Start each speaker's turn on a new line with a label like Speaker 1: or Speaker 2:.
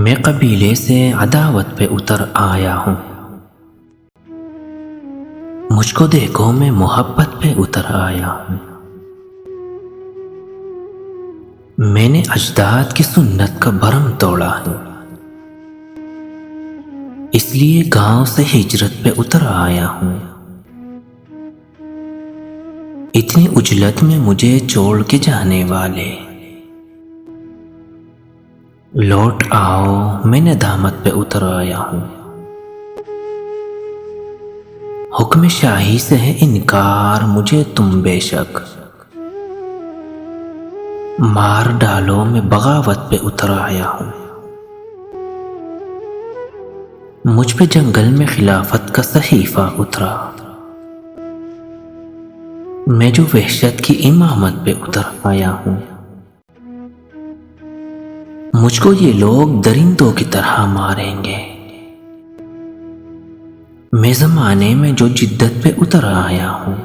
Speaker 1: میں قبیلے سے عداوت پہ اتر آیا ہوں، مجھ کو دیکھو میں محبت پہ اتر آیا ہوں۔ میں نے اجداد کی سنت کا بھرم توڑا ہے، اس لیے گاؤں سے ہجرت پہ اتر آیا ہوں۔ اتنی عجلت میں مجھے چھوڑ کے جانے والے، لوٹ آؤ میں ندامت پہ اتر آیا ہوں۔ حکم شاہی سے ہے انکار مجھے تم بے شک، مار ڈالو میں بغاوت پہ اتر آیا ہوں۔ مجھ پہ جنگل میں خلافت کا صحیفہ اترا، میں جو وحشت کی امامت پہ اتر آیا ہوں۔ مجھ کو یہ لوگ درندوں کی طرح ماریں گے، میں زمانے میں جو جدت پہ اتر آیا ہوں۔